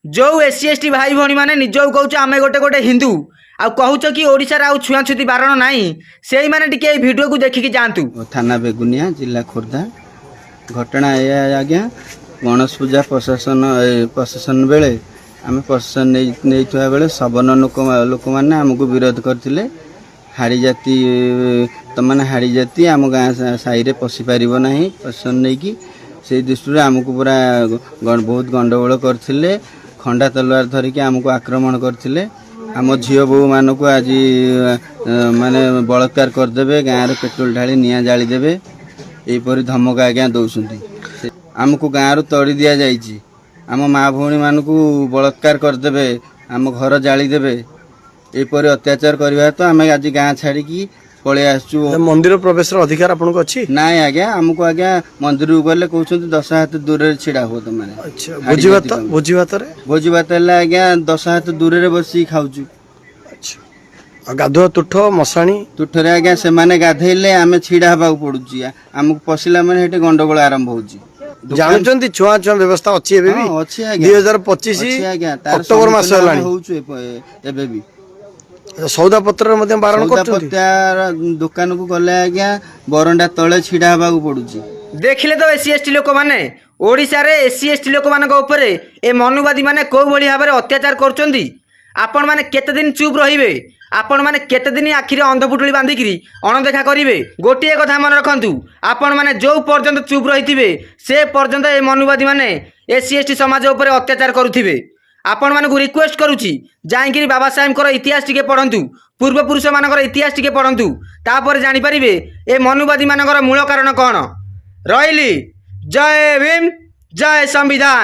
जो SC ST भाई भौणी मैंने निज कौच आम गोटे गोटे हिंदू आ कहूच कि ओडिशार आउ छुआछुती बारण नाई से मैंने टिके वीडियो को देखिकी जातु। थाना बेगुनिया जिला खोर्धा घटना या आज्ञा गणेश पूजा प्रशासन बेले आम प्रशासन नहीं बेले सबन लोक मैंने आमको विरोध करते हाड़ी जाति तमाने हाड़ी जाति आम गाँ साई पशि पार ना प्रशासन नहीं कि से दृष्टि आमको पूरा बहुत गंडगोल करते खंडा तलवार धरिकी आमको आक्रमण करते आम झील बो मान को आज माने बलात्कार करदे गाँव पेट्रोल ढाली निआ जालीदेवे यहीपर धमक आज्ञा दौरान आमको गाँव तड़ी दि जाइए आम माँ भौणी मान को बलात्कार करदे आम घर जालीदेवे यहीपर अत्याचार करवा तो आम आज गाँ छाड़ी पलि आसु। मंदिर प्रवेश अधिकार आपको अच्छी ना आज्ञा आमको आज्ञा मंदिर को गले कहते 10 हाथ दूर छिड़ा हो तुम भोजी भात आज्ञा 10 हाथ दूर बस खाऊ। गाधुआ तुठ मशाणी तुठरे आज्ञा से माने गाधेले आमे छिड़ा हवा पड़ुची आमको पशिला माने हेटे गंडगोल आरंभ होची। जानते छुआ छुआ व्यवस्था अच्छी अच्छी 2025 अक्टोबर मास एबे भी सौदा पत्र बारण दुकान को गले आज्ञा बरंडा तले छिड़ा हवा पड़ुची। देखिले तो एससी एसटी लोक मैंने ओडिशा रे एससी एसटी लोक मान ऊपर ए मनुवादी माने को भली भाव अत्याचार करचंदी। आपण माने केते दिन चुप रहिबे आपण माने केते दिन आखिरे अंधपुटुली बांधिकी अणदेखा करिवे। गोटे कथा मन रखंतु आपण माने जो पर्यंत चुप रहिथिबे से पर्यंत ए मनुवादी माने एससी एसटी समाज ऊपर अत्याचार करुथिबे। आपण मानकु रिक्वेस्ट करूची जाइकिरी बाबा साहेब इतिहास टिके पढ़ंतु पूर्वपुरुष मानकर इतिहास टिके पढ़ंतु तापर जानि परिबे ए मनुवादी मानकर मूल कारण कौन। रहिली। जय भीम जय संविधान।